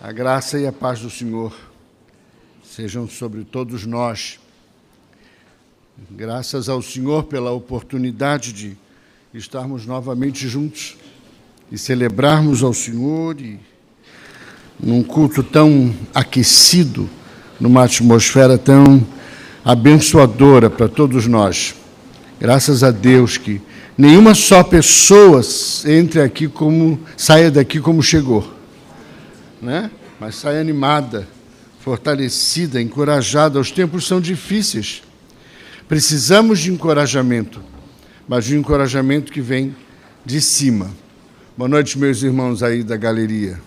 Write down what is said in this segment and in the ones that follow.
A graça e a paz do Senhor sejam sobre todos nós. Graças ao Senhor pela oportunidade de estarmos novamente juntos e celebrarmos ao Senhor e num culto tão aquecido, numa atmosfera tão abençoadora para todos nós. Graças a Deus que nenhuma só pessoa saia daqui como chegou, né? Mas saia animada, fortalecida, encorajada. Os tempos são difíceis. Precisamos de encorajamento, mas de um encorajamento que vem de cima. Boa noite, meus irmãos aí da galeria.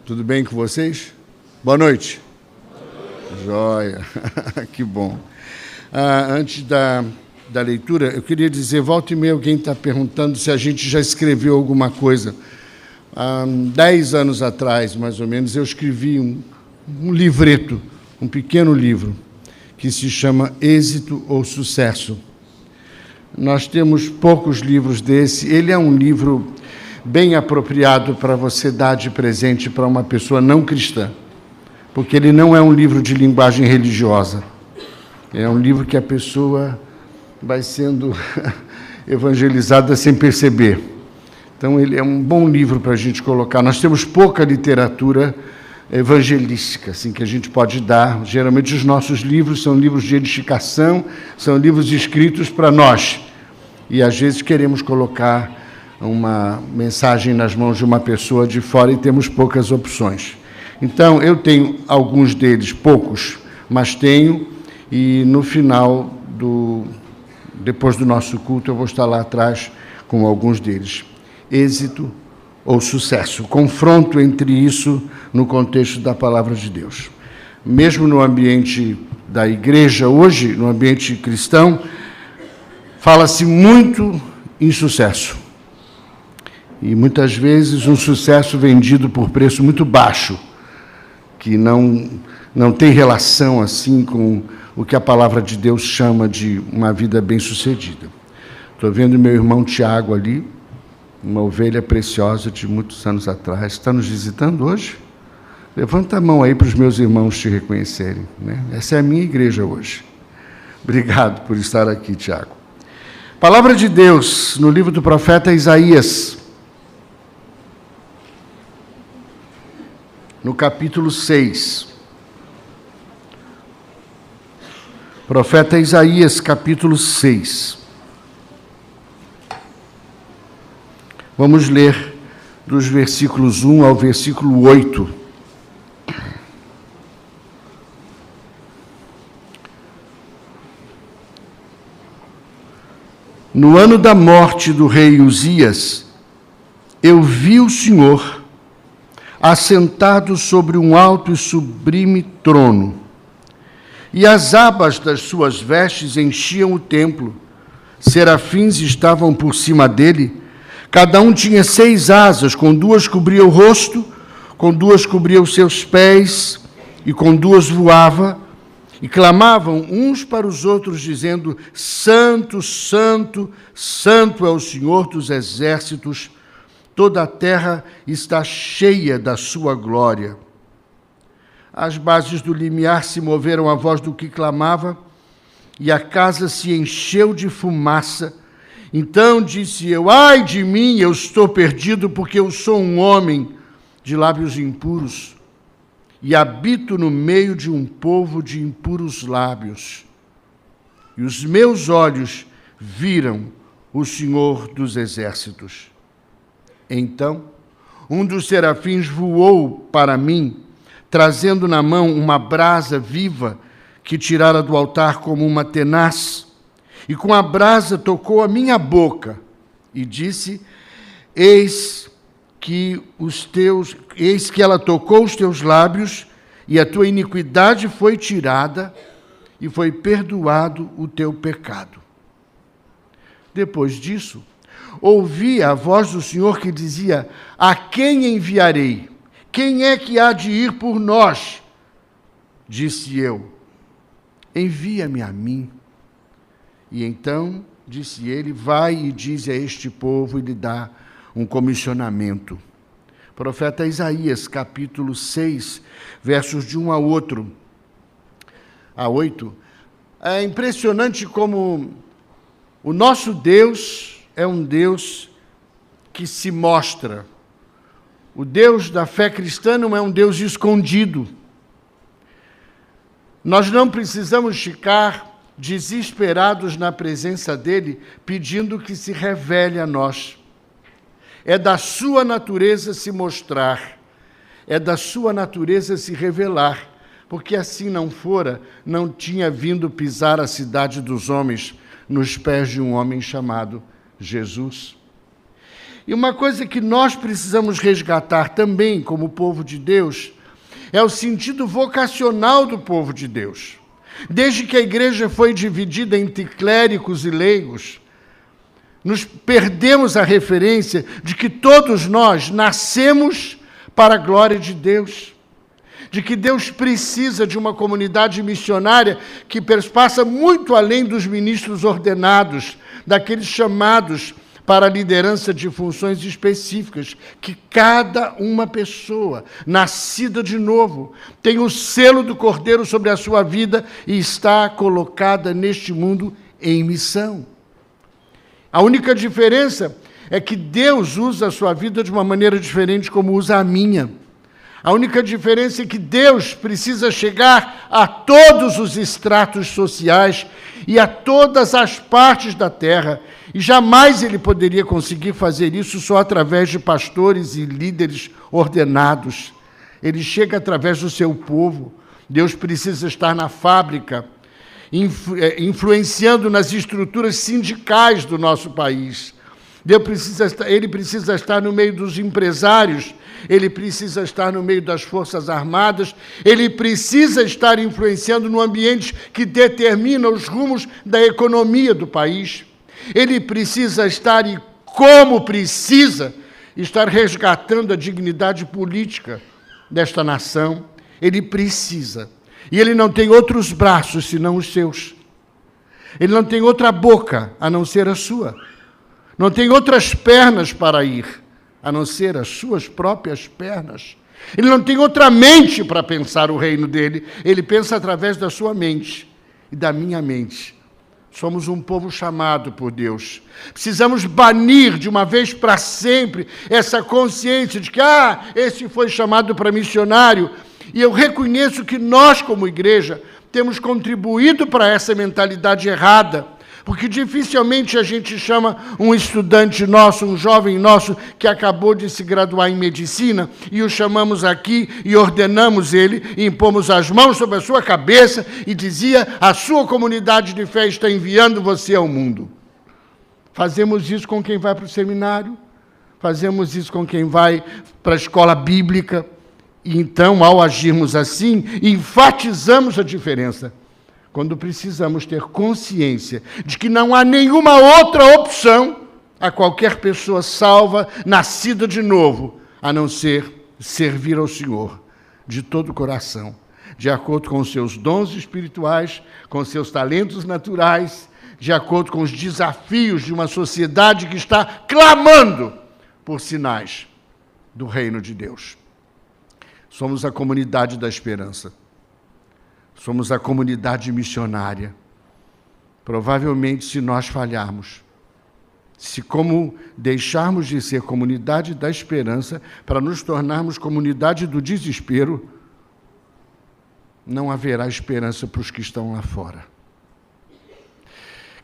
Tudo bem com vocês? Boa noite. Joia, que bom. Antes da leitura, eu queria dizer, volta e meia alguém está perguntando se a gente já escreveu alguma coisa. Há 10 anos atrás, mais ou menos, eu escrevi um livreto, um pequeno livro, que se chama Êxito ou Sucesso. Nós temos poucos livros desse. Ele é um livro bem apropriado para você dar de presente para uma pessoa não cristã, porque ele não é um livro de linguagem religiosa. É um livro que a pessoa vai sendo evangelizada sem perceber. Então, ele é um bom livro para a gente colocar. Nós temos pouca literatura evangelística, assim, que a gente pode dar. Geralmente, os nossos livros são livros de edificação, são livros escritos para nós. E, às vezes, queremos colocar uma mensagem nas mãos de uma pessoa de fora e temos poucas opções. Então, eu tenho alguns deles, poucos, mas tenho, e no final, depois do nosso culto, eu vou estar lá atrás com alguns deles. Êxito ou sucesso. Confronto entre isso no contexto da palavra de Deus. Mesmo no ambiente da igreja hoje, no ambiente cristão, fala-se muito em sucesso. E muitas vezes um sucesso vendido por preço muito baixo, que não tem relação assim com o que a palavra de Deus chama de uma vida bem-sucedida. Estou vendo meu irmão Tiago ali, uma ovelha preciosa de muitos anos atrás. Está nos visitando hoje? Levanta a mão aí para os meus irmãos te reconhecerem, né? Essa é a minha igreja hoje. Obrigado por estar aqui, Tiago. Palavra de Deus no livro do profeta Isaías, no capítulo 6. Profeta Isaías, capítulo 6. Vamos ler dos versículos 1 ao versículo 8. No ano da morte do rei Uzias, eu vi o Senhor assentado sobre um alto e sublime trono, e as abas das suas vestes enchiam o templo. Serafins estavam por cima dele. Cada um tinha 6 asas, com 2 cobria o rosto, com 2 cobria os seus pés, e com 2 voava, e clamavam uns para os outros, dizendo: Santo, Santo, Santo é o Senhor dos exércitos, toda a terra está cheia da sua glória. As bases do limiar se moveram à voz do que clamava, e a casa se encheu de fumaça. Então disse eu: ai de mim, eu estou perdido, porque eu sou um homem de lábios impuros e habito no meio de um povo de impuros lábios. E os meus olhos viram o Senhor dos exércitos. Então, um dos serafins voou para mim, trazendo na mão uma brasa viva que tirara do altar como uma tenaz. E com a brasa tocou a minha boca e disse: eis que ela tocou os teus lábios, e a tua iniquidade foi tirada, e foi perdoado o teu pecado. Depois disso, ouvi a voz do Senhor que dizia: a quem enviarei? Quem é que há de ir por nós? Disse eu: envia-me a mim. E então, disse ele, vai e dize a este povo, e lhe dá um comissionamento. Profeta Isaías, capítulo 6, versos de 1 a 8. É impressionante como o nosso Deus é um Deus que se mostra. O Deus da fé cristã não é um Deus escondido. Nós não precisamos ficar desesperados na presença dele, pedindo que se revele a nós. É da sua natureza se mostrar, é da sua natureza se revelar, porque assim não fora, não tinha vindo pisar a cidade dos homens nos pés de um homem chamado Jesus. E uma coisa que nós precisamos resgatar também, como povo de Deus, é o sentido vocacional do povo de Deus. Desde que a igreja foi dividida entre clérigos e leigos, nos perdemos a referência de que todos nós nascemos para a glória de Deus, de que Deus precisa de uma comunidade missionária que passa muito além dos ministros ordenados, daqueles chamados para a liderança de funções específicas, que cada uma pessoa, nascida de novo, tem o selo do Cordeiro sobre a sua vida e está colocada neste mundo em missão. A única diferença é que Deus usa a sua vida de uma maneira diferente como usa a minha. A única diferença é que Deus precisa chegar a todos os estratos sociais e a todas as partes da terra. E jamais ele poderia conseguir fazer isso só através de pastores e líderes ordenados. Ele chega através do seu povo. Deus precisa estar na fábrica, influenciando nas estruturas sindicais do nosso país. Ele precisa estar no meio dos empresários, ele precisa estar no meio das Forças Armadas, ele precisa estar influenciando no ambiente que determina os rumos da economia do país. Ele precisa estar, e como precisa, estar resgatando a dignidade política desta nação. Ele precisa. E ele não tem outros braços senão os seus. Ele não tem outra boca a não ser a sua. Não tem outras pernas para ir, a não ser as suas próprias pernas. Ele não tem outra mente para pensar o reino dele. Ele pensa através da sua mente e da minha mente. Somos um povo chamado por Deus. Precisamos banir de uma vez para sempre essa consciência de que, esse foi chamado para missionário. E eu reconheço que nós, como igreja, temos contribuído para essa mentalidade errada, porque dificilmente a gente chama um estudante nosso, um jovem nosso, que acabou de se graduar em medicina, e o chamamos aqui e ordenamos ele, e impomos as mãos sobre a sua cabeça e dizia: a sua comunidade de fé está enviando você ao mundo. Fazemos isso com quem vai para o seminário, fazemos isso com quem vai para a escola bíblica, e então, ao agirmos assim, enfatizamos a diferença, quando precisamos ter consciência de que não há nenhuma outra opção a qualquer pessoa salva, nascida de novo, a não ser servir ao Senhor de todo o coração, de acordo com os seus dons espirituais, com os seus talentos naturais, de acordo com os desafios de uma sociedade que está clamando por sinais do reino de Deus. Somos a comunidade da esperança. Somos a comunidade missionária. Provavelmente, se nós falharmos, se como deixarmos de ser comunidade da esperança para nos tornarmos comunidade do desespero, não haverá esperança para os que estão lá fora.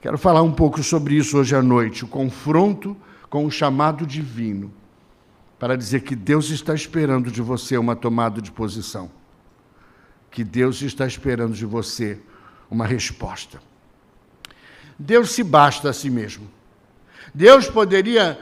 Quero falar um pouco sobre isso hoje à noite, o confronto com o chamado divino, para dizer que Deus está esperando de você uma tomada de posição, que Deus está esperando de você uma resposta. Deus se basta a si mesmo. Deus poderia,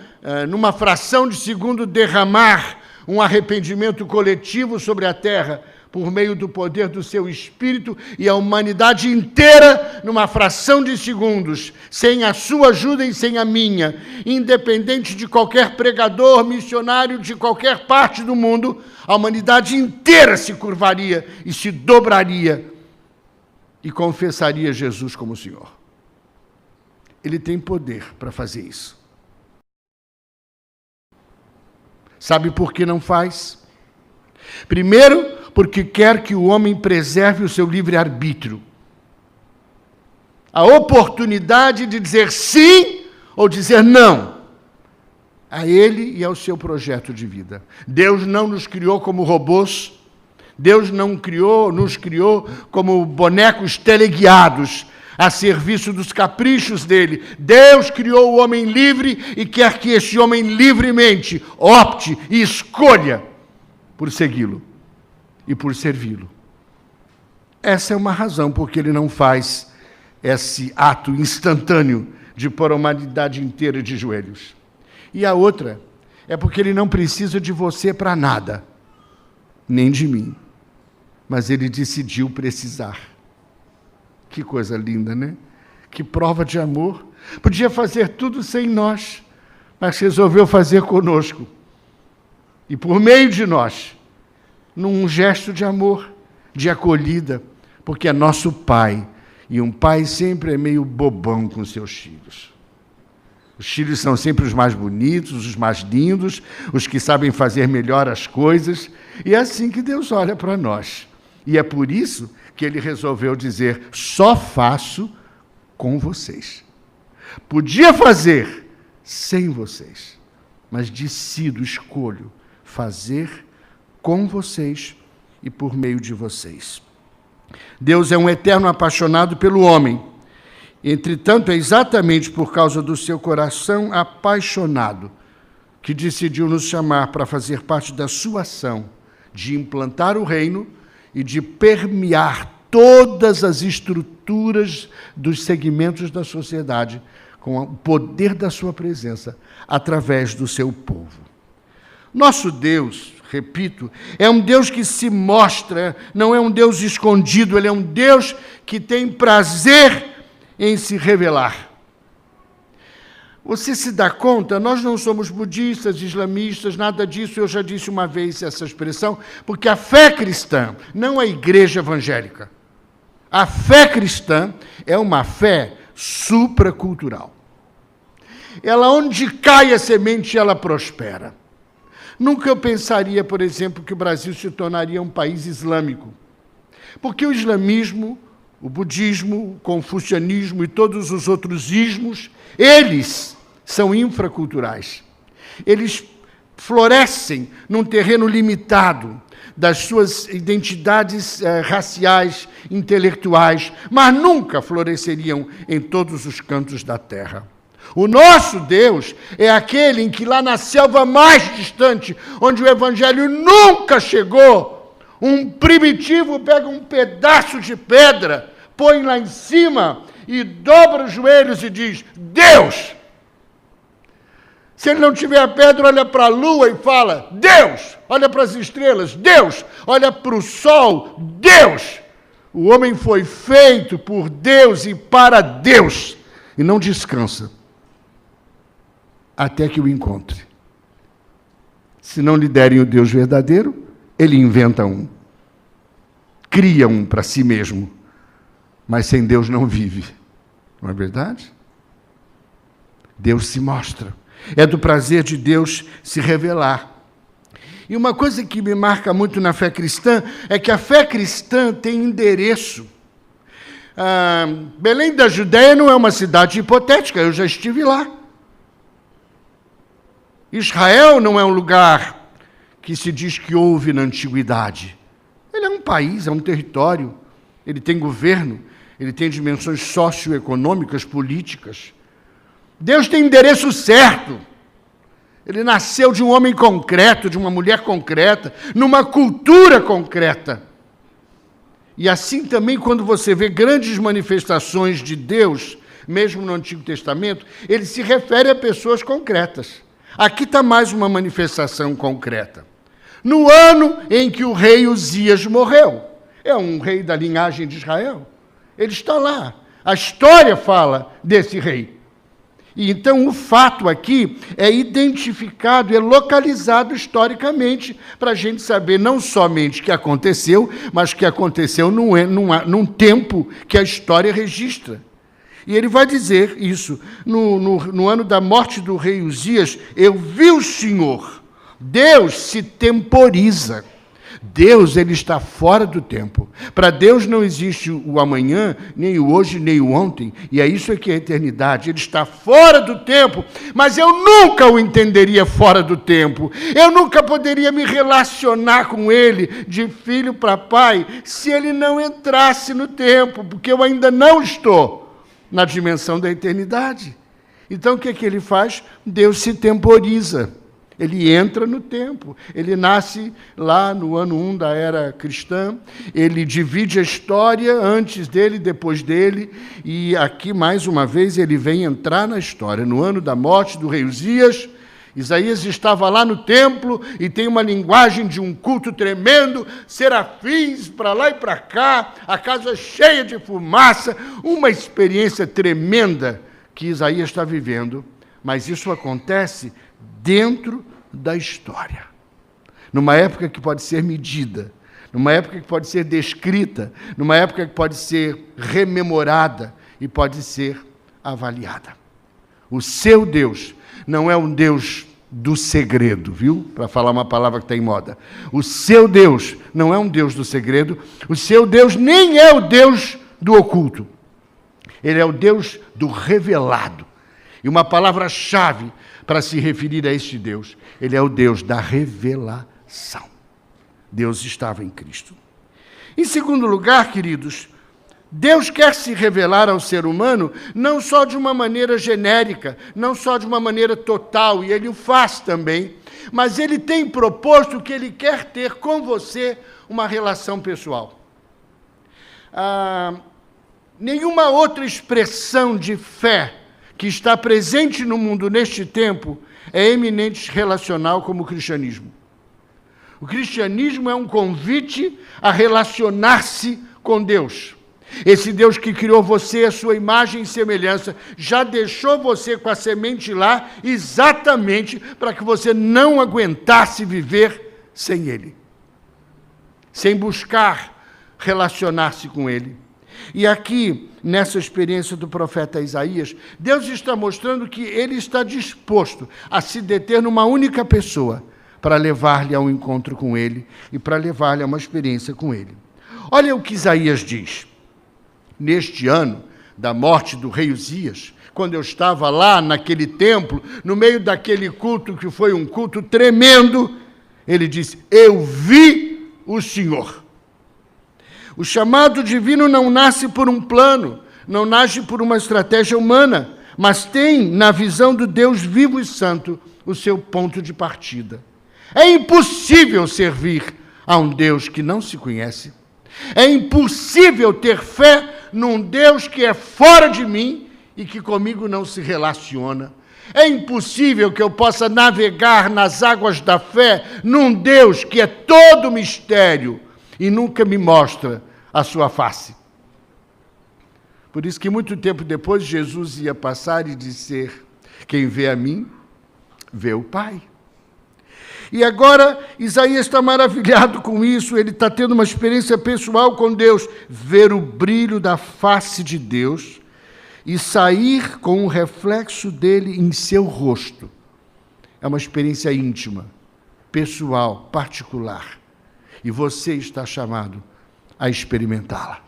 numa fração de segundo, derramar um arrependimento coletivo sobre a terra, por meio do poder do seu Espírito, e a humanidade inteira, numa fração de segundos, sem a sua ajuda e sem a minha, independente de qualquer pregador, missionário de qualquer parte do mundo, a humanidade inteira se curvaria e se dobraria e confessaria Jesus como Senhor. Ele tem poder para fazer isso. Sabe por que não faz? Primeiro, porque quer que o homem preserve o seu livre-arbítrio. A oportunidade de dizer sim ou dizer não a ele e ao seu projeto de vida. Deus não nos criou como robôs. Deus não nos criou como bonecos teleguiados a serviço dos caprichos dele. Deus criou o homem livre e quer que esse homem livremente opte e escolha por segui-lo e por servi-lo. Essa é uma razão por que ele não faz esse ato instantâneo de pôr a humanidade inteira de joelhos. E a outra é porque ele não precisa de você para nada, nem de mim. Mas ele decidiu precisar. Que coisa linda, né? Que prova de amor. Podia fazer tudo sem nós, mas resolveu fazer conosco. E por meio de nós, num gesto de amor, de acolhida, porque é nosso pai. E um pai sempre é meio bobão com seus filhos. Os filhos são sempre os mais bonitos, os mais lindos, os que sabem fazer melhor as coisas. E é assim que Deus olha para nós. E é por isso que ele resolveu dizer, só faço com vocês. Podia fazer sem vocês, mas decido, escolho fazer com vocês e por meio de vocês. Deus é um eterno apaixonado pelo homem. Entretanto, é exatamente por causa do seu coração apaixonado que decidiu nos chamar para fazer parte da sua ação de implantar o reino e de permear todas as estruturas dos segmentos da sociedade com o poder da sua presença através do seu povo. Nosso Deus, repito, é um Deus que se mostra, não é um Deus escondido, ele é um Deus que tem prazer em se revelar. Você se dá conta? Nós não somos budistas, islamistas, nada disso. Eu já disse uma vez essa expressão, porque a fé cristã, não a igreja evangélica, a fé cristã é uma fé supracultural. Ela, onde cai a semente, ela prospera. Nunca eu pensaria, por exemplo, que o Brasil se tornaria um país islâmico. Porque o islamismo, o budismo, o confucianismo e todos os outros ismos, eles são infraculturais. Eles florescem num terreno limitado das suas identidades raciais, intelectuais, mas nunca floresceriam em todos os cantos da terra. O nosso Deus é aquele em que lá na selva mais distante, onde o evangelho nunca chegou, um primitivo pega um pedaço de pedra, põe lá em cima e dobra os joelhos e diz, Deus! Se ele não tiver a pedra, olha para a lua e fala, Deus! Olha para as estrelas, Deus! Olha para o sol, Deus! O homem foi feito por Deus e para Deus, e não descansa até que o encontre. Se não lhe derem o Deus verdadeiro, ele inventa um. Cria um para si mesmo. Mas sem Deus não vive. Não é verdade? Deus se mostra. É do prazer de Deus se revelar. E uma coisa que me marca muito na fé cristã é que a fé cristã tem endereço. Belém da Judéia não é uma cidade hipotética, eu já estive lá. Israel não é um lugar que se diz que houve na antiguidade. Ele é um país, é um território, ele tem governo, ele tem dimensões socioeconômicas, políticas. Deus tem endereço certo. Ele nasceu de um homem concreto, de uma mulher concreta, numa cultura concreta. E assim também, quando você vê grandes manifestações de Deus, mesmo no Antigo Testamento, ele se refere a pessoas concretas. Aqui está mais uma manifestação concreta. No ano em que o rei Uzias morreu, é um rei da linhagem de Israel, ele está lá. A história fala desse rei. E então o fato aqui é identificado, é localizado historicamente, para a gente saber não somente o que aconteceu, mas o que aconteceu num tempo que a história registra. E ele vai dizer isso, no ano da morte do rei Uzias, eu vi o Senhor Deus se temporiza. Deus, ele está fora do tempo. Para Deus não existe o amanhã, nem o hoje, nem o ontem. E é isso que é a eternidade. Ele está fora do tempo, mas eu nunca o entenderia fora do tempo. Eu nunca poderia me relacionar com ele de filho para pai se ele não entrasse no tempo, porque eu ainda não estou na dimensão da eternidade. Então, o que é que ele faz? Deus se temporiza. Ele entra no tempo. Ele nasce lá no ano 1 da era cristã. Ele divide a história antes dele e depois dele. E aqui, mais uma vez, ele vem entrar na história. No ano da morte do rei Uzias, Isaías estava lá no templo e tem uma linguagem de um culto tremendo, serafins para lá e para cá, a casa cheia de fumaça, uma experiência tremenda que Isaías está vivendo. Mas isso acontece dentro da história, numa época que pode ser medida, numa época que pode ser descrita, numa época que pode ser rememorada e pode ser avaliada. O seu Deus não é um Deus do segredo, viu? Para falar uma palavra que está em moda. O seu Deus não é um Deus do segredo, o seu Deus nem é o Deus do oculto. Ele é o Deus do revelado. E uma palavra-chave para se referir a este Deus, ele é o Deus da revelação. Deus estava em Cristo. Em segundo lugar, queridos, Deus quer se revelar ao ser humano não só de uma maneira genérica, não só de uma maneira total, e ele o faz também, mas ele tem proposto que ele quer ter com você uma relação pessoal. Nenhuma outra expressão de fé que está presente no mundo neste tempo é eminente relacional como o cristianismo. O cristianismo é um convite a relacionar-se com Deus. Esse Deus que criou você, a sua imagem e semelhança, já deixou você com a semente lá exatamente para que você não aguentasse viver sem Ele, sem buscar relacionar-se com Ele. E aqui, nessa experiência do profeta Isaías, Deus está mostrando que ele está disposto a se deter numa única pessoa para levar-lhe a um encontro com ele e para levar-lhe a uma experiência com ele. Olha o que Isaías diz. Neste ano da morte do rei Uzias, quando eu estava lá naquele templo, no meio daquele culto que foi um culto tremendo, ele disse, eu vi o Senhor. O chamado divino não nasce por um plano, não nasce por uma estratégia humana, mas tem, na visão do Deus vivo e santo, o seu ponto de partida. É impossível servir a um Deus que não se conhece. É impossível ter fé num Deus que é fora de mim e que comigo não se relaciona. É impossível que eu possa navegar nas águas da fé num Deus que é todo mistério e nunca me mostra a sua face. Por isso que muito tempo depois Jesus ia passar e dizer, quem vê a mim, vê o Pai. E agora Isaías está maravilhado com isso, ele está tendo uma experiência pessoal com Deus, ver o brilho da face de Deus e sair com o reflexo dele em seu rosto. É uma experiência íntima, pessoal, particular. E você está chamado a experimentá-la.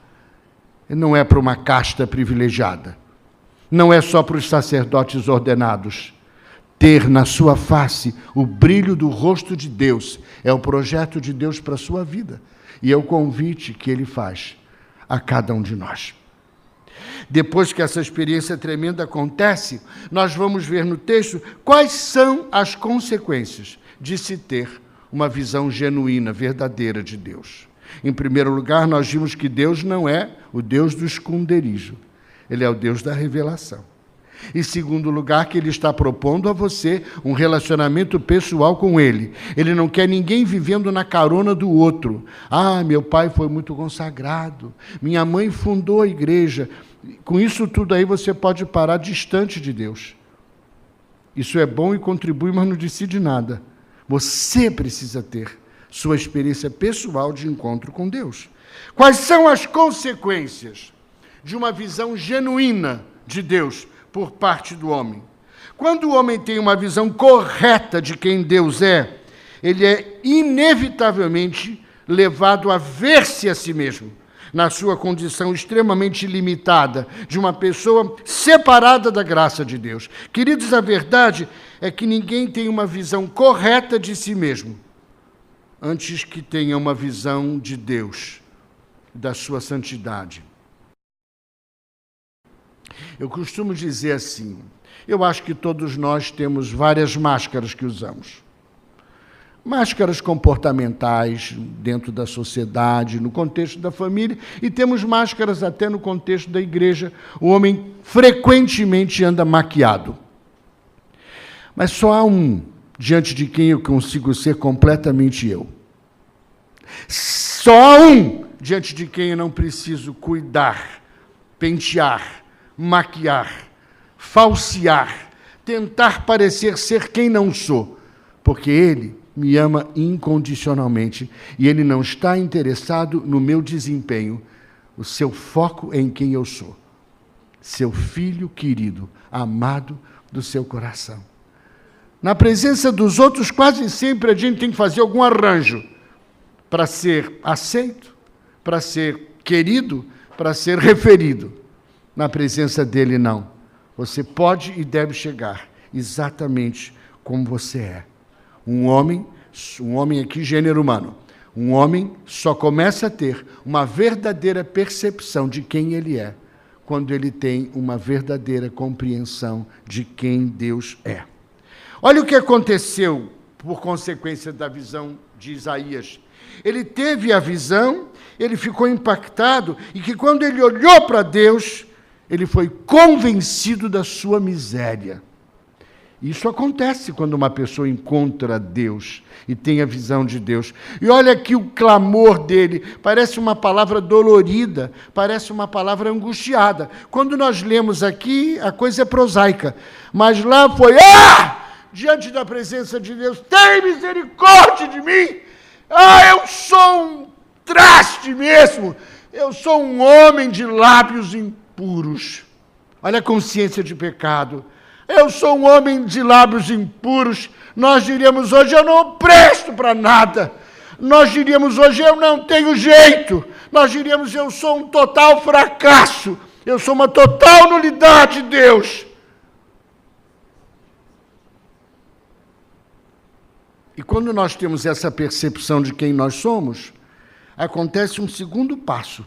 Não é para uma casta privilegiada. Não é só para os sacerdotes ordenados. Ter na sua face o brilho do rosto de Deus é o projeto de Deus para a sua vida. E é o convite que Ele faz a cada um de nós. Depois que essa experiência tremenda acontece, nós vamos ver no texto quais são as consequências de se ter uma visão genuína, verdadeira de Deus. Em primeiro lugar, nós vimos que Deus não é o Deus do esconderijo. Ele é o Deus da revelação. Em segundo lugar, que Ele está propondo a você um relacionamento pessoal com Ele. Ele não quer ninguém vivendo na carona do outro. Ah, meu pai foi muito consagrado. Minha mãe fundou a igreja. Com isso tudo aí você pode parar distante de Deus. Isso é bom e contribui, mas não decide nada. Você precisa ter sua experiência pessoal de encontro com Deus. Quais são as consequências de uma visão genuína de Deus por parte do homem? Quando o homem tem uma visão correta de quem Deus é, ele é inevitavelmente levado a ver-se a si mesmo, na sua condição extremamente limitada, de uma pessoa separada da graça de Deus. Queridos, a verdade é que ninguém tem uma visão correta de si mesmo, antes que tenha uma visão de Deus, da sua santidade. Eu costumo dizer assim, eu acho que todos nós temos várias máscaras que usamos. Máscaras comportamentais dentro da sociedade, no contexto da família, e temos máscaras até no contexto da igreja. O homem frequentemente anda maquiado. Mas só há um diante de quem eu consigo ser completamente eu. Só há um diante de quem eu não preciso cuidar, pentear, maquiar, falsear, tentar parecer ser quem não sou, porque Ele me ama incondicionalmente e Ele não está interessado no meu desempenho. O seu foco é em quem eu sou, seu filho querido, amado do seu coração. Na presença dos outros, quase sempre a gente tem que fazer algum arranjo para ser aceito, para ser querido, para ser referido. Na presença dele, não. Você pode e deve chegar exatamente como você é. Um homem aqui, gênero humano, um homem só começa a ter uma verdadeira percepção de quem ele é, quando ele tem uma verdadeira compreensão de quem Deus é. Olha o que aconteceu por consequência da visão de Isaías. Ele teve a visão, ele ficou impactado, e que quando ele olhou para Deus, ele foi convencido da sua miséria. Isso acontece quando uma pessoa encontra Deus e tem a visão de Deus. E olha aqui o clamor dele, parece uma palavra dolorida, parece uma palavra angustiada. Quando nós lemos aqui, a coisa é prosaica, mas lá foi, diante da presença de Deus, tem misericórdia de mim! Eu sou um traste mesmo, eu sou um homem de lábios impuros. Olha a consciência de pecado. Eu sou um homem de lábios impuros. Nós diríamos hoje, eu não presto para nada. Nós diríamos hoje, eu não tenho jeito. Nós diríamos, eu sou um total fracasso. Eu sou uma total nulidade, Deus. E quando nós temos essa percepção de quem nós somos, acontece um segundo passo.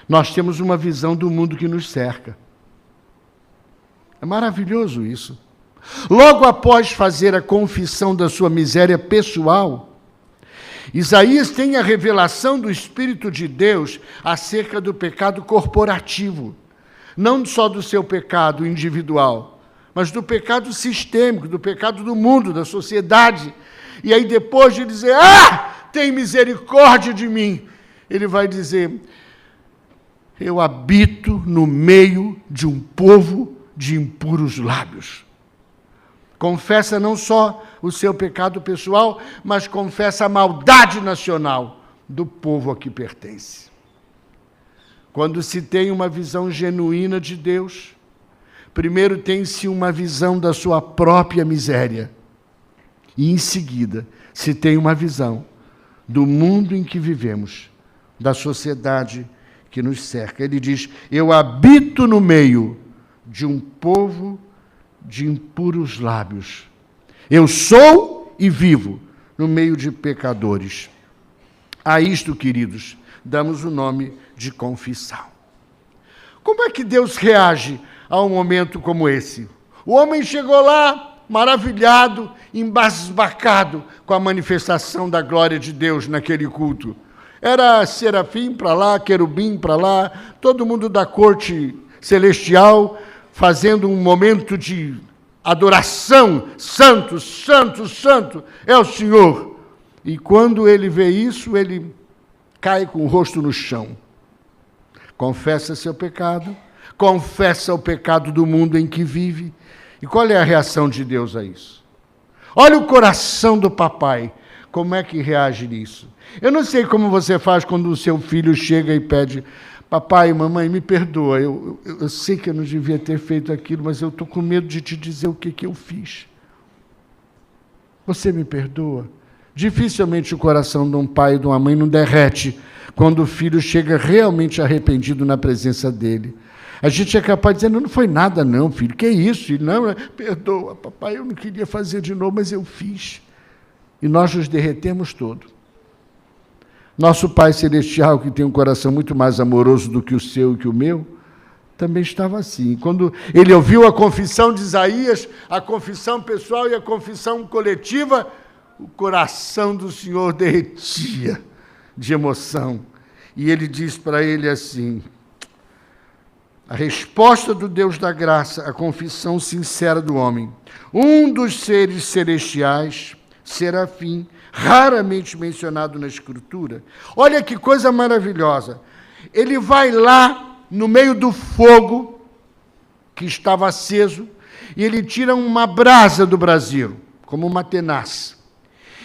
Nós temos uma visão do mundo que nos cerca. É maravilhoso isso. Logo após fazer a confissão da sua miséria pessoal, Isaías tem a revelação do Espírito de Deus acerca do pecado corporativo. Não só do seu pecado individual, mas do pecado sistêmico, do pecado do mundo, da sociedade. E aí depois de dizer, tem misericórdia de mim, ele vai dizer, eu habito no meio de um povo de impuros lábios. Confessa não só o seu pecado pessoal, mas confessa a maldade nacional do povo a que pertence. Quando se tem uma visão genuína de Deus, primeiro tem-se uma visão da sua própria miséria, e em seguida se tem uma visão do mundo em que vivemos, da sociedade que nos cerca. Ele diz, eu habito no meio de um povo de impuros lábios. Eu sou e vivo no meio de pecadores. A isto, queridos, damos o nome de confissão. Como é que Deus reage a um momento como esse? O homem chegou lá, maravilhado, embasbacado com a manifestação da glória de Deus naquele culto. Era serafim para lá, querubim para lá, todo mundo da corte celestial, fazendo um momento de adoração, santo, santo, santo, é o Senhor. E quando ele vê isso, ele cai com o rosto no chão. Confessa seu pecado, confessa o pecado do mundo em que vive. E qual é a reação de Deus a isso? Olha o coração do papai, como é que reage nisso? Eu não sei como você faz quando o seu filho chega e pede, papai, mamãe, me perdoa, eu sei que eu não devia ter feito aquilo, mas eu estou com medo de te dizer o que eu fiz. Você me perdoa? Dificilmente o coração de um pai e de uma mãe não derrete quando o filho chega realmente arrependido na presença dele. A gente é capaz de dizer, não foi nada não, filho, que isso? E não, perdoa, papai, eu não queria fazer de novo, mas eu fiz. E nós nos derretemos todo. Nosso Pai Celestial, que tem um coração muito mais amoroso do que o seu e que o meu, também estava assim. Quando ele ouviu a confissão de Isaías, a confissão pessoal e a confissão coletiva, o coração do Senhor derretia de emoção. E ele diz para ele assim, a resposta do Deus da graça, a confissão sincera do homem. Um dos seres celestiais, serafim, raramente mencionado na Escritura. Olha que coisa maravilhosa. Ele vai lá no meio do fogo que estava aceso e ele tira uma brasa do braseiro, como uma tenaz.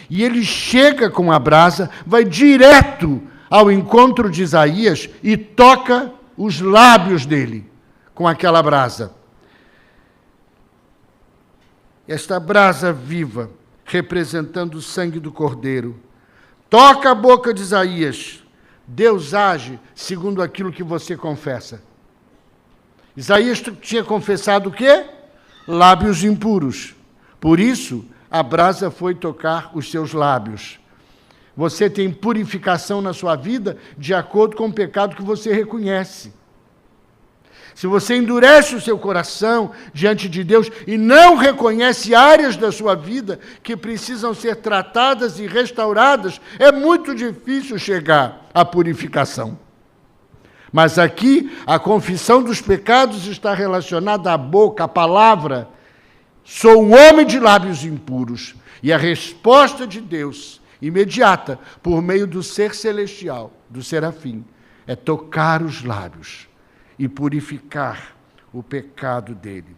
E ele chega com a brasa, vai direto ao encontro de Isaías e toca os lábios dele com aquela brasa. Esta brasa viva, representando o sangue do Cordeiro, toca a boca de Isaías. Deus age segundo aquilo que você confessa. Isaías tinha confessado o quê? Lábios impuros. Por isso, a brasa foi tocar os seus lábios. Você tem purificação na sua vida de acordo com o pecado que você reconhece. Se você endurece o seu coração diante de Deus e não reconhece áreas da sua vida que precisam ser tratadas e restauradas, é muito difícil chegar à purificação. Mas aqui, a confissão dos pecados está relacionada à boca, à palavra. Sou um homem de lábios impuros. E a resposta de Deus, imediata, por meio do ser celestial, do serafim, é tocar os lábios e purificar o pecado dele.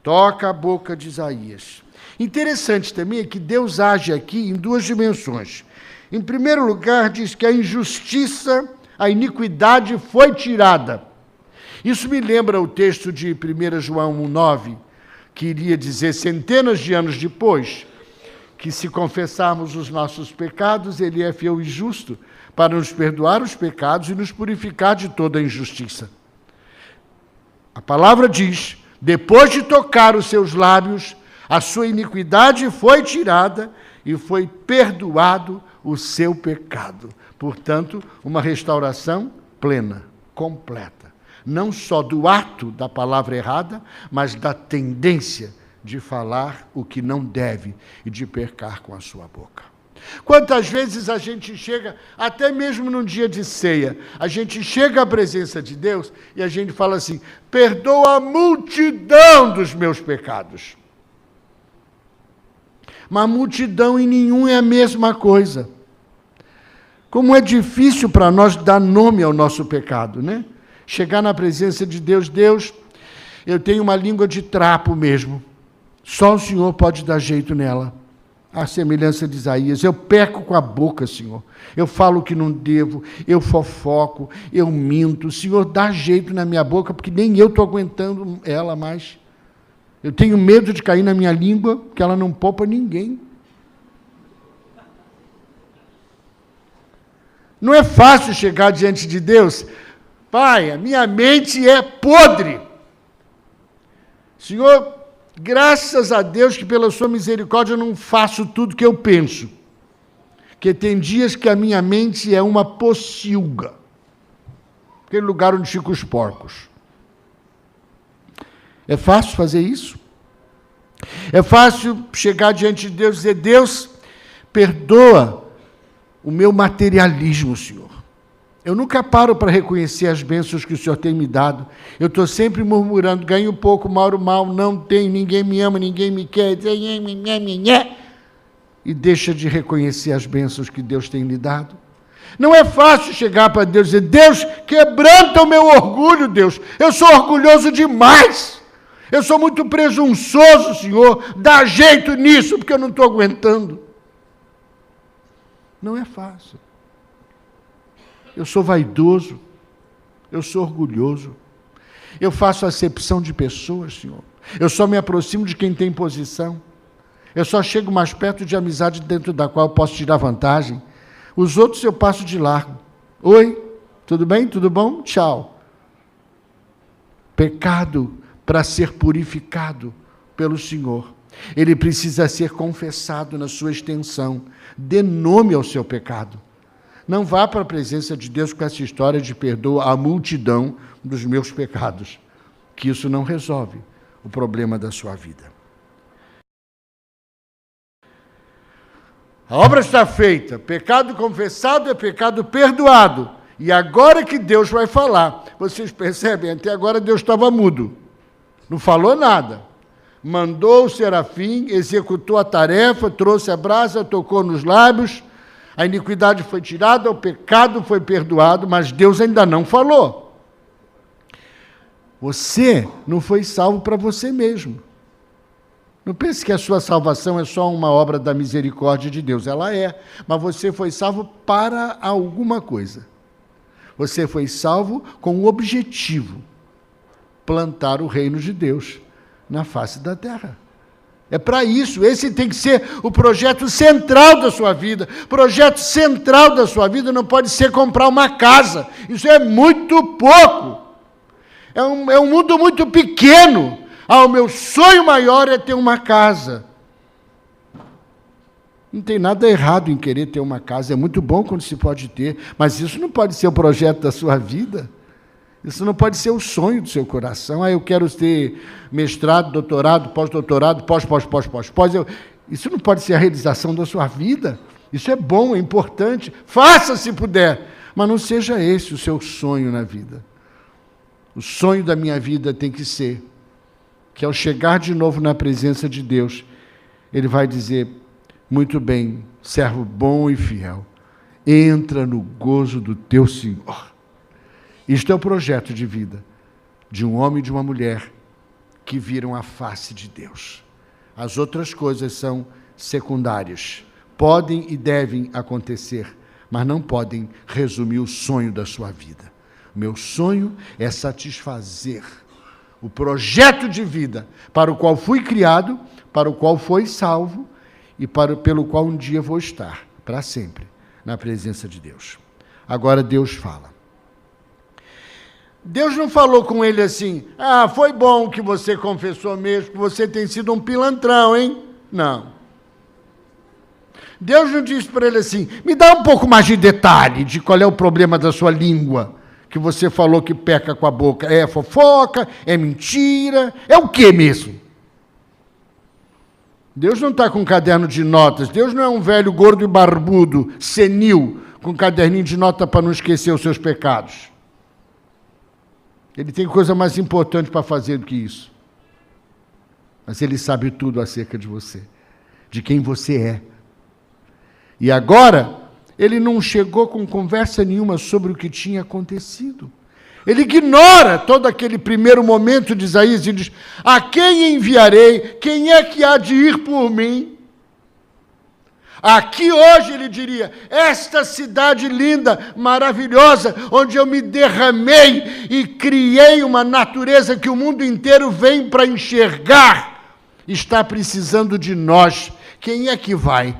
Toca a boca de Isaías. Interessante também é que Deus age aqui em duas dimensões. Em primeiro lugar, diz que a injustiça, a iniquidade foi tirada. Isso me lembra o texto de 1 João 1,9, que iria dizer, centenas de anos depois, que se confessarmos os nossos pecados, ele é fiel e justo para nos perdoar os pecados e nos purificar de toda a injustiça. A palavra diz, depois de tocar os seus lábios, a sua iniquidade foi tirada e foi perdoado o seu pecado. Portanto, uma restauração plena, completa. Não só do ato da palavra errada, mas da tendência de falar o que não deve e de pecar com a sua boca. Quantas vezes a gente chega, até mesmo num dia de ceia, a gente chega à presença de Deus e a gente fala assim, perdoa a multidão dos meus pecados. Mas multidão e nenhum é a mesma coisa. Como é difícil para nós dar nome ao nosso pecado, né? Chegar na presença de Deus, Deus, eu tenho uma língua de trapo mesmo. Só o Senhor pode dar jeito nela. A semelhança de Isaías, eu peco com a boca, Senhor. Eu falo o que não devo, eu fofoco, eu minto. Senhor, dá jeito na minha boca, porque nem eu estou aguentando ela mais. Eu tenho medo de cair na minha língua, que ela não poupa ninguém. Não é fácil chegar diante de Deus. Pai, a minha mente é podre. Senhor, graças a Deus que pela sua misericórdia eu não faço tudo que eu penso. Porque tem dias que a minha mente é uma pocilga. Aquele lugar onde ficam os porcos. É fácil fazer isso? É fácil chegar diante de Deus e dizer, Deus, perdoa o meu materialismo, Senhor. Eu nunca paro para reconhecer as bênçãos que o Senhor tem me dado. Eu estou sempre murmurando, ganho pouco, moro mal, não tenho, ninguém me ama, ninguém me quer. E deixa de reconhecer as bênçãos que Deus tem lhe dado. Não é fácil chegar para Deus e dizer, Deus, quebranta o meu orgulho, Deus. Eu sou orgulhoso demais. Eu sou muito presunçoso, Senhor. Dá jeito nisso, porque eu não estou aguentando. Não é fácil. Eu sou vaidoso, eu sou orgulhoso, eu faço acepção de pessoas, Senhor. Eu só me aproximo de quem tem posição. Eu só chego mais perto de amizade dentro da qual eu posso tirar vantagem. Os outros eu passo de largo. Oi, tudo bem? Tudo bom? Tchau. Pecado, para ser purificado pelo Senhor, ele precisa ser confessado na sua extensão. Dê nome ao seu pecado. Não vá para a presença de Deus com essa história de perdoa a multidão dos meus pecados, que isso não resolve o problema da sua vida. A obra está feita, pecado confessado é pecado perdoado. E agora que Deus vai falar, vocês percebem, até agora Deus estava mudo, não falou nada. Mandou o serafim, executou a tarefa, trouxe a brasa, tocou nos lábios, a iniquidade foi tirada, o pecado foi perdoado, mas Deus ainda não falou. Você não foi salvo para você mesmo. Não pense que a sua salvação é só uma obra da misericórdia de Deus. Ela é, mas você foi salvo para alguma coisa. Você foi salvo com o objetivo: plantar o reino de Deus na face da terra. É para isso, esse tem que ser o projeto central da sua vida. Projeto central da sua vida não pode ser comprar uma casa. Isso é muito pouco. É um mundo muito pequeno. O meu sonho maior é ter uma casa. Não tem nada errado em querer ter uma casa. É muito bom quando se pode ter. Mas isso não pode ser o projeto da sua vida. Isso não pode ser o sonho do seu coração. Eu quero ter mestrado, doutorado, pós-doutorado, pós. Isso não pode ser a realização da sua vida. Isso é bom, é importante. Faça se puder. Mas não seja esse o seu sonho na vida. O sonho da minha vida tem que ser que ao chegar de novo na presença de Deus, Ele vai dizer: muito bem, servo bom e fiel, entra no gozo do teu Senhor. Isto é o projeto de vida de um homem e de uma mulher que viram a face de Deus. As outras coisas são secundárias. Podem e devem acontecer, mas não podem resumir o sonho da sua vida. O meu sonho é satisfazer o projeto de vida para o qual fui criado, para o qual fui salvo e pelo qual um dia vou estar, para sempre, na presença de Deus. Agora Deus fala. Deus não falou com ele assim: foi bom que você confessou mesmo, que você tem sido um pilantrão, hein? Não. Deus não disse para ele assim: me dá um pouco mais de detalhe de qual é o problema da sua língua, que você falou que peca com a boca. É fofoca, é mentira, é o quê mesmo? Deus não está com um caderno de notas. Deus não é um velho gordo e barbudo, senil, com um caderninho de nota para não esquecer os seus pecados. Ele tem coisa mais importante para fazer do que isso. Mas Ele sabe tudo acerca de você, de quem você é. E agora, Ele não chegou com conversa nenhuma sobre o que tinha acontecido. Ele ignora todo aquele primeiro momento de Isaías e diz: a quem enviarei? Quem é que há de ir por mim? Aqui hoje ele diria: esta cidade linda, maravilhosa, onde eu me derramei e criei uma natureza que o mundo inteiro vem para enxergar, está precisando de nós. Quem é que vai?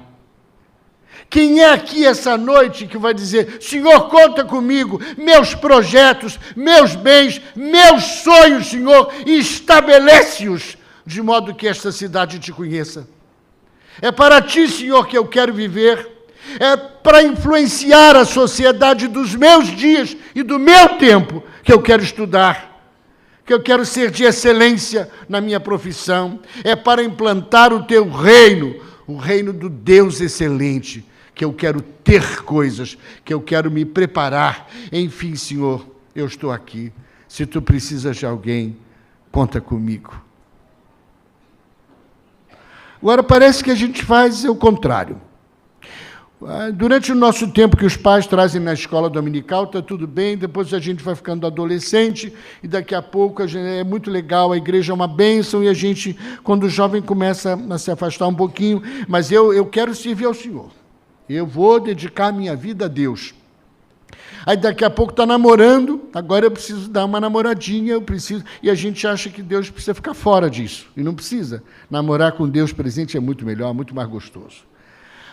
Quem é aqui essa noite que vai dizer: Senhor, conta comigo, meus projetos, meus bens, meus sonhos, Senhor, e estabelece-os de modo que esta cidade te conheça. É para ti, Senhor, que eu quero viver. É para influenciar a sociedade dos meus dias e do meu tempo que eu quero estudar, que eu quero ser de excelência na minha profissão. É para implantar o teu reino, o reino do Deus excelente, que eu quero ter coisas, que eu quero me preparar. Enfim, Senhor, eu estou aqui. Se tu precisas de alguém, conta comigo. Agora, parece que a gente faz o contrário. Durante o nosso tempo que os pais trazem na escola dominical, está tudo bem, depois a gente vai ficando adolescente, e daqui a pouco é muito legal, a igreja é uma bênção, e a gente, quando o jovem começa a se afastar um pouquinho, mas eu quero servir ao Senhor. Eu vou dedicar minha vida a Deus. Aí daqui a pouco está namorando, agora eu preciso dar uma namoradinha, e a gente acha que Deus precisa ficar fora disso, e não precisa. Namorar com Deus presente é muito melhor, muito mais gostoso.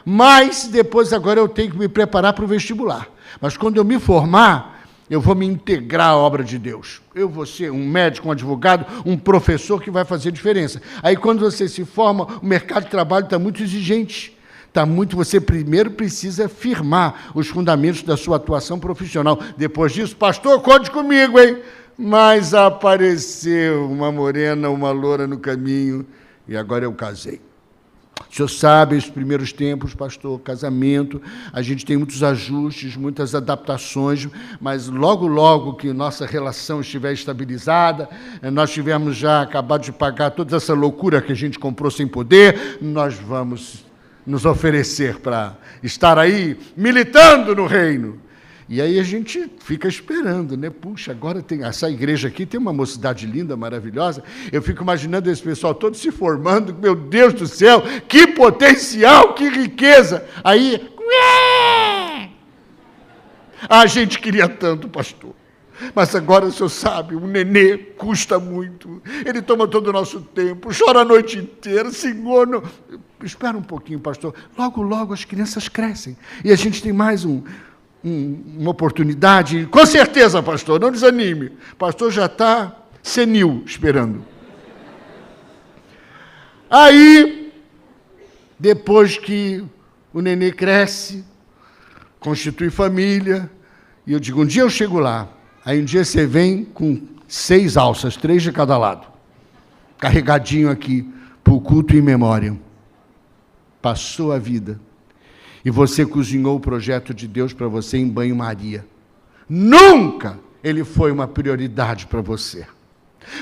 Mas depois agora eu tenho que me preparar para o vestibular. Mas quando eu me formar, eu vou me integrar à obra de Deus. Eu vou ser um médico, um advogado, um professor que vai fazer diferença. Aí quando você se forma, o mercado de trabalho está muito exigente. Você primeiro precisa firmar os fundamentos da sua atuação profissional. Depois disso, pastor, conte comigo, hein? Mas apareceu uma morena, uma loura no caminho, e agora eu casei. O senhor sabe, esses primeiros tempos, pastor, casamento, a gente tem muitos ajustes, muitas adaptações, mas logo, logo que nossa relação estiver estabilizada, nós tivermos já acabado de pagar toda essa loucura que a gente comprou sem poder, nós vamos nos oferecer para estar aí militando no reino. E aí a gente fica esperando, né? Puxa, agora tem essa igreja aqui, tem uma mocidade linda, maravilhosa. Eu fico imaginando esse pessoal todo se formando, meu Deus do céu, que potencial, que riqueza. Aí, a gente queria tanto, pastor. Mas agora o senhor sabe, o nenê custa muito, ele toma todo o nosso tempo, chora a noite inteira, Senhor, não... Espera um pouquinho, pastor, logo, logo as crianças crescem, e a gente tem mais uma oportunidade, com certeza, pastor, não desanime, o pastor já está senil esperando. Aí, depois que o nenê cresce, constitui família, e eu digo, um dia eu chego lá, aí um dia você vem com 6 alças, 3 de cada lado, carregadinho aqui, para o culto em memória. Passou a vida, e você cozinhou o projeto de Deus para você em banho-maria. Nunca ele foi uma prioridade para você.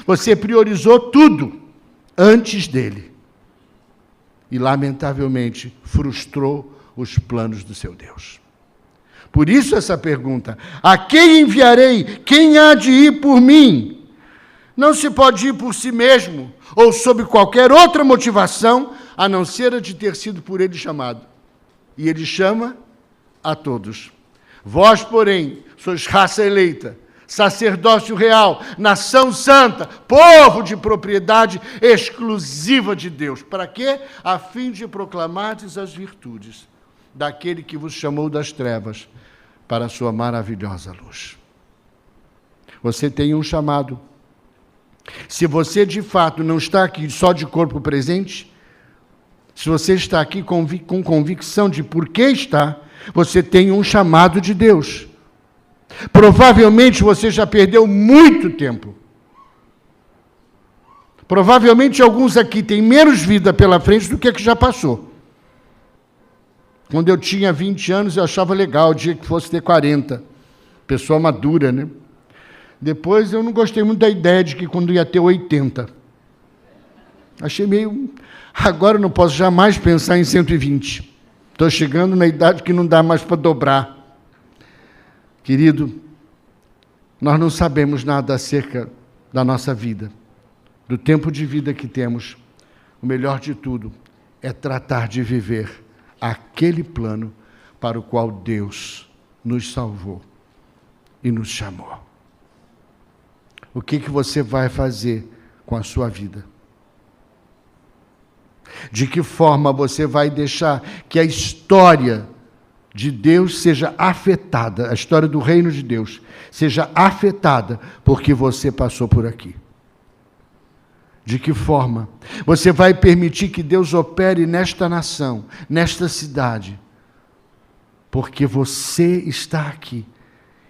Você priorizou tudo antes dele. E, lamentavelmente, frustrou os planos do seu Deus. Por isso essa pergunta, a quem enviarei? Quem há de ir por mim? Não se pode ir por si mesmo, ou sob qualquer outra motivação, a não ser a de ter sido por ele chamado. E ele chama a todos. Vós, porém, sois raça eleita, sacerdócio real, nação santa, povo de propriedade exclusiva de Deus. Para quê? A fim de proclamardes as virtudes daquele que vos chamou das trevas para a sua maravilhosa luz. Você tem um chamado. Se você, de fato, não está aqui só de corpo presente, se você está aqui com convicção de por que está, você tem um chamado de Deus. Provavelmente você já perdeu muito tempo. Provavelmente alguns aqui têm menos vida pela frente do que já passou. Quando eu tinha 20 anos, eu achava legal o dia que fosse ter 40. Pessoa madura, né? Depois eu não gostei muito da ideia de que quando ia ter 80. Achei meio... Agora eu não posso jamais pensar em 120. Estou chegando na idade que não dá mais para dobrar. Querido, nós não sabemos nada acerca da nossa vida, do tempo de vida que temos. O melhor de tudo é tratar de viver aquele plano para o qual Deus nos salvou e nos chamou. O que você vai fazer com a sua vida? De que forma você vai deixar que a história de Deus seja afetada, a história do reino de Deus seja afetada porque você passou por aqui? De que forma você vai permitir que Deus opere nesta nação, nesta cidade? Porque você está aqui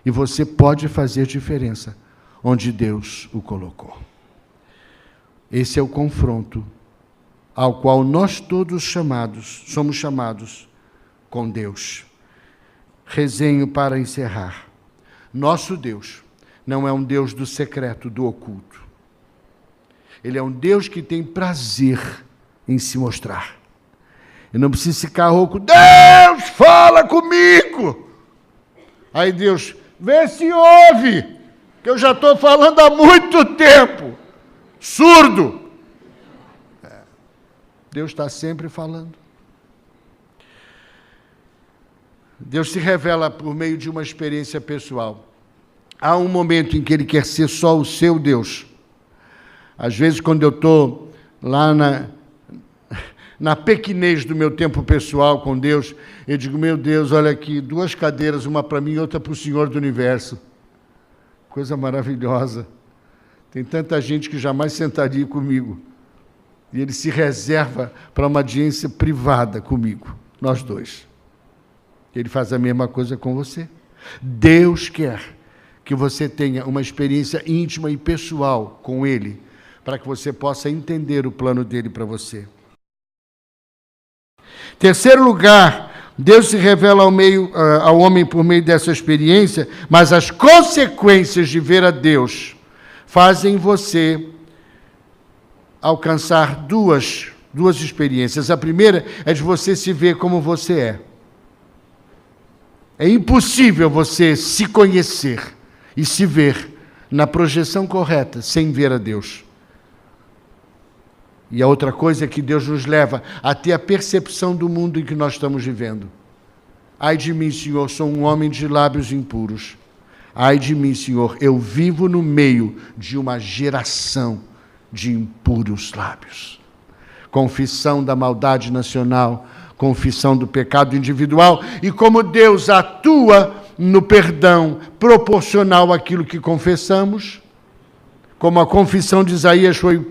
e você pode fazer diferença onde Deus o colocou. Esse é o confronto ao qual nós todos somos chamados com Deus. Resenho para encerrar. Nosso Deus não é um Deus do secreto, do oculto. Ele é um Deus que tem prazer em se mostrar. E não precisa ficar rouco, Deus, fala comigo! Aí Deus, vê se ouve, que eu já estou falando há muito tempo. Surdo! Deus está sempre falando. Deus se revela por meio de uma experiência pessoal. Há um momento em que Ele quer ser só o seu Deus. Às vezes, quando eu estou lá na pequenez do meu tempo pessoal com Deus, eu digo, meu Deus, olha aqui, 2 cadeiras, uma para mim e outra para o Senhor do Universo. Coisa maravilhosa. Tem tanta gente que jamais sentaria comigo. E Ele se reserva para uma audiência privada comigo, nós dois. Ele faz a mesma coisa com você. Deus quer que você tenha uma experiência íntima e pessoal com Ele, para que você possa entender o plano dele para você. Terceiro lugar, Deus se revela ao homem por meio dessa experiência, mas as consequências de ver a Deus fazem você alcançar duas experiências. A primeira é de você se ver como você é. É impossível você se conhecer e se ver na projeção correta sem ver a Deus. E a outra coisa é que Deus nos leva a ter a percepção do mundo em que nós estamos vivendo. Ai de mim, Senhor, sou um homem de lábios impuros. Ai de mim, Senhor, eu vivo no meio de uma geração de impuros lábios. Confissão da maldade nacional, confissão do pecado individual, e como Deus atua no perdão proporcional àquilo que confessamos, como a confissão de Isaías foi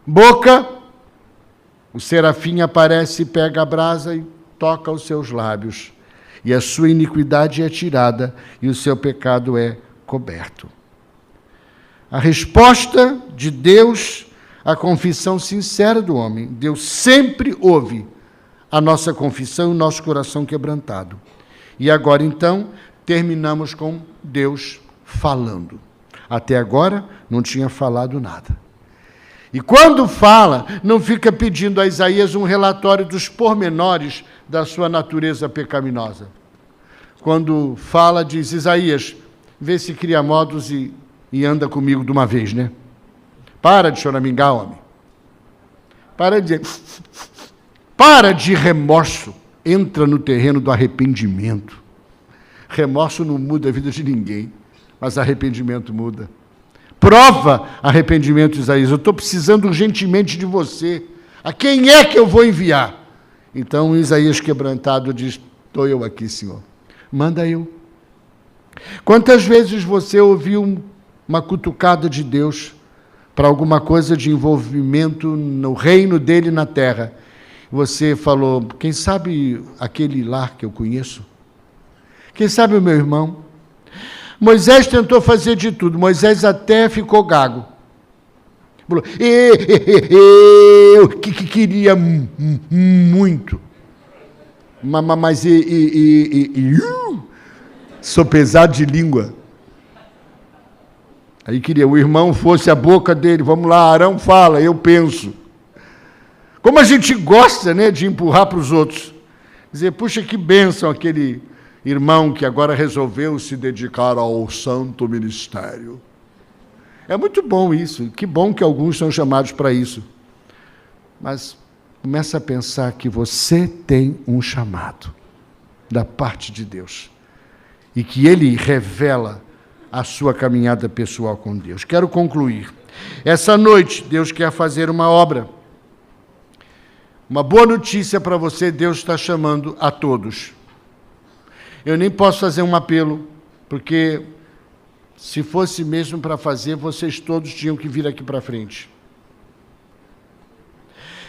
boca, o serafim aparece, pega a brasa e toca os seus lábios, e a sua iniquidade é tirada e o seu pecado é coberto. A resposta de Deus à confissão sincera do homem. Deus sempre ouve a nossa confissão e o nosso coração quebrantado. E agora, então, terminamos com Deus falando. Até agora, não tinha falado nada. E quando fala, não fica pedindo a Isaías um relatório dos pormenores da sua natureza pecaminosa. Quando fala, diz, Isaías, vê se cria modos e anda comigo de uma vez, né? Para de choramingar, homem. Para de remorso. Entra no terreno do arrependimento. Remorso não muda a vida de ninguém, mas arrependimento muda. Prova arrependimento, Isaías. Eu estou precisando urgentemente de você. A quem é que eu vou enviar? Então, Isaías quebrantado diz, estou eu aqui, Senhor. Manda eu. Quantas vezes você ouviu uma cutucada de Deus para alguma coisa de envolvimento no reino dele na terra? Você falou, quem sabe aquele lar que eu conheço? Quem sabe o meu irmão? Moisés tentou fazer de tudo. Moisés até ficou gago. Falou, eu que queria muito. Mas sou pesado de língua. Aí queria o irmão fosse a boca dele. Vamos lá, Arão fala, eu penso. Como a gente gosta, né, de empurrar para os outros. Dizer, puxa, que bênção aquele irmão que agora resolveu se dedicar ao santo ministério. É muito bom isso. Que bom que alguns são chamados para isso. Mas começa a pensar que você tem um chamado da parte de Deus. E que Ele revela a sua caminhada pessoal com Deus. Quero concluir. Essa noite, Deus quer fazer uma obra. Uma boa notícia para você, Deus está chamando a todos. Eu nem posso fazer um apelo, porque se fosse mesmo para fazer, vocês todos tinham que vir aqui para frente.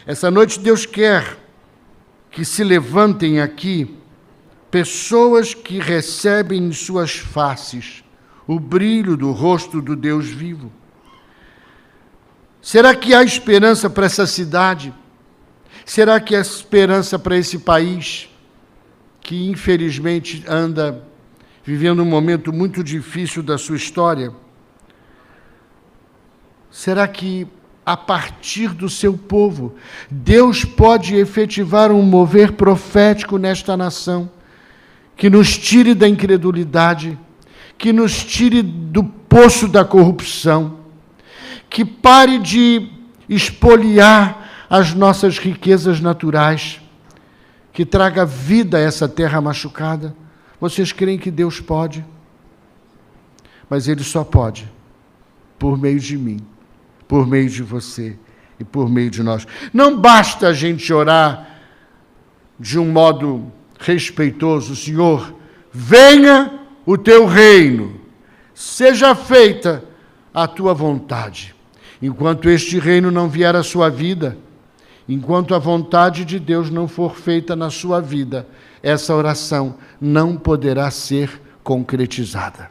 Essa noite Deus quer que se levantem aqui pessoas que recebem em suas faces o brilho do rosto do Deus vivo. Será que há esperança para essa cidade? Será que há esperança para esse país que infelizmente anda vivendo um momento muito difícil da sua história? Será que, a partir do seu povo, Deus pode efetivar um mover profético nesta nação, que nos tire da incredulidade, que nos tire do poço da corrupção, que pare de espoliar as nossas riquezas naturais, que traga vida a essa terra machucada? Vocês creem que Deus pode? Mas Ele só pode por meio de mim, por meio de você e por meio de nós. Não basta a gente orar de um modo respeitoso: Senhor, venha o teu reino, seja feita a tua vontade. Enquanto este reino não vier à sua vida, enquanto a vontade de Deus não for feita na sua vida, essa oração não poderá ser concretizada.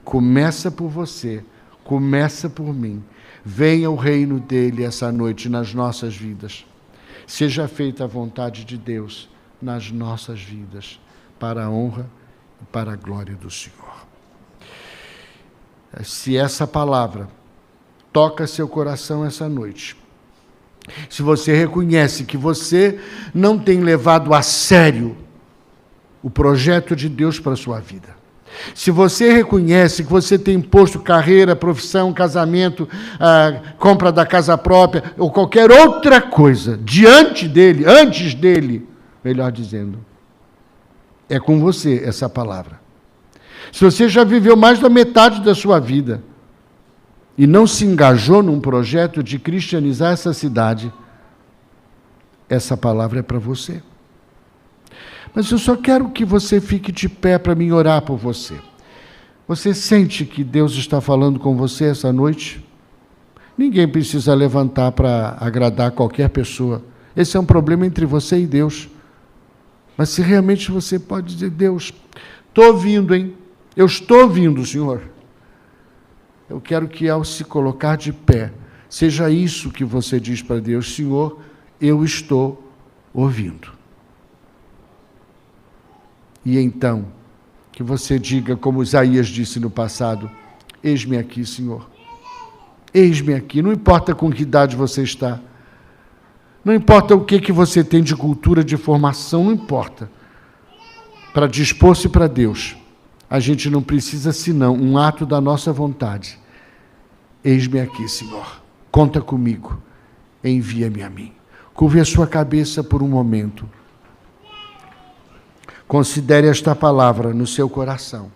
Começa por você, começa por mim. Venha o reino dele essa noite nas nossas vidas. Seja feita a vontade de Deus nas nossas vidas, para a honra e para a glória do Senhor. Se essa palavra toca seu coração essa noite, se você reconhece que você não tem levado a sério o projeto de Deus para a sua vida, se você reconhece que você tem posto carreira, profissão, casamento, compra da casa própria ou qualquer outra coisa diante dele, antes dele, melhor dizendo, é com você essa palavra. Se você já viveu mais da metade da sua vida e não se engajou num projeto de cristianizar essa cidade, essa palavra é para você. Mas eu só quero que você fique de pé para mim orar por você. Você sente que Deus está falando com você essa noite? Ninguém precisa levantar para agradar qualquer pessoa. Esse é um problema entre você e Deus. Mas se realmente você pode dizer: Deus, estou ouvindo, hein? Eu estou ouvindo, Senhor. Eu quero que, ao se colocar de pé, seja isso que você diz para Deus: Senhor, eu estou ouvindo. E então, que você diga, como Isaías disse no passado: eis-me aqui, Senhor. Eis-me aqui. Não importa com que idade você está. Não importa o que você tem de cultura, de formação, não importa. Para dispor-se para Deus, a gente não precisa senão um ato da nossa vontade. Eis-me aqui, Senhor. Conta comigo. Envia-me a mim. Curve a sua cabeça por um momento. Considere esta palavra no seu coração.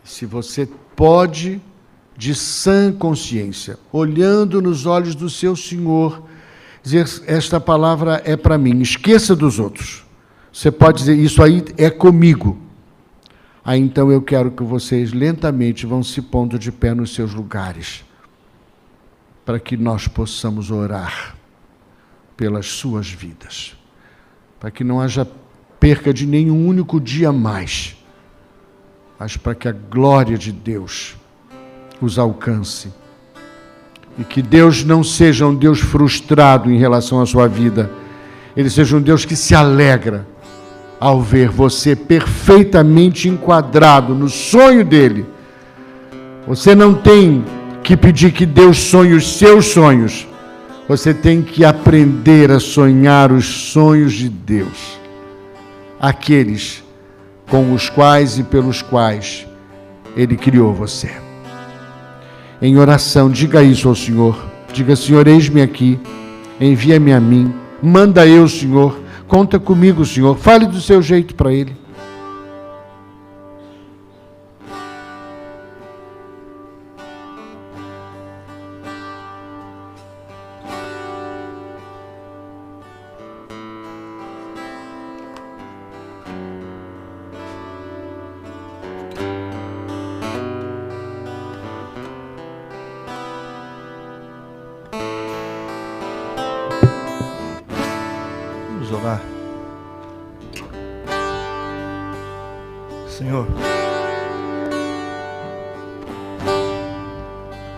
Se você pode, de sã consciência, olhando nos olhos do seu Senhor, dizer: esta palavra é para mim, esqueça dos outros. Você pode dizer: isso aí é comigo. Aí então eu quero que vocês lentamente vão se pondo de pé nos seus lugares, para que nós possamos orar pelas suas vidas, para que não haja perca de nenhum único dia mais, mas para que a glória de Deus os alcance, e que Deus não seja um Deus frustrado em relação à sua vida, Ele seja um Deus que se alegra ao ver você perfeitamente enquadrado no sonho dEle. Você não tem que pedir que Deus sonhe os seus sonhos, você tem que aprender a sonhar os sonhos de Deus, aqueles com os quais e pelos quais Ele criou você. Em oração, diga isso ao Senhor. Diga: Senhor, eis-me aqui, envia-me a mim, manda eu, Senhor, conta comigo, Senhor. Fale do seu jeito para Ele. Orar. Senhor,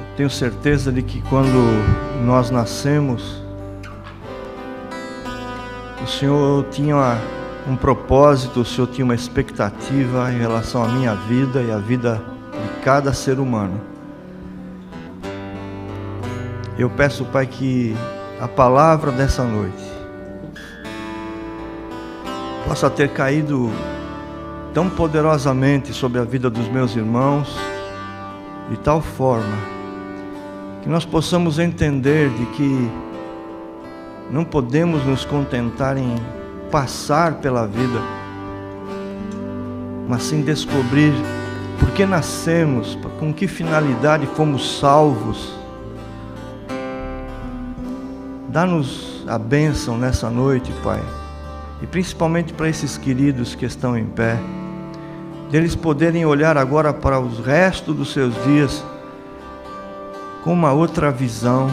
eu tenho certeza de que quando nós nascemos, o Senhor tinha um propósito, o Senhor tinha uma expectativa em relação à minha vida e à vida de cada ser humano. Eu peço, Pai, que a palavra dessa noite possa ter caído tão poderosamente sobre a vida dos meus irmãos, de tal forma Que nós possamos entender de que não podemos nos contentar em passar pela vida, mas sim descobrir por que nascemos, com que finalidade fomos salvos. Dá-nos a bênção nessa noite, Pai, e principalmente para esses queridos que estão em pé, deles poderem olhar agora para o resto dos seus dias com uma outra visão,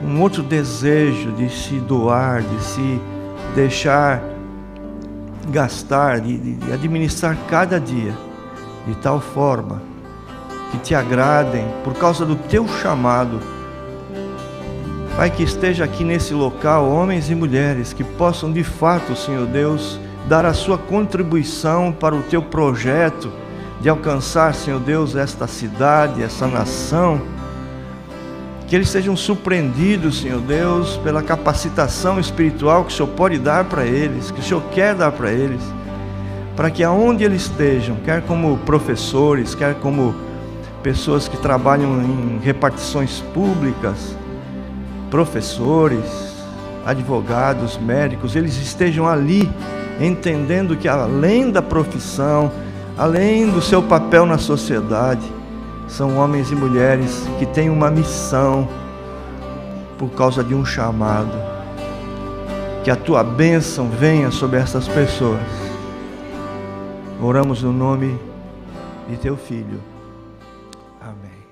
um outro desejo de se doar, de se deixar gastar, de administrar cada dia de tal forma que te agradem por causa do teu chamado. Pai, que esteja aqui nesse local homens e mulheres que possam de fato, Senhor Deus, dar a sua contribuição para o teu projeto de alcançar, Senhor Deus, esta cidade, essa nação. Que eles sejam surpreendidos, Senhor Deus, pela capacitação espiritual que o Senhor pode dar para eles, que o Senhor quer dar para eles, para que aonde eles estejam, quer como professores, quer como pessoas que trabalham em repartições públicas, professores, advogados, médicos, eles estejam ali entendendo que além da profissão, além do seu papel na sociedade, são homens e mulheres que têm uma missão por causa de um chamado. Que a tua bênção venha sobre essas pessoas. Oramos no nome de teu Filho. Amém.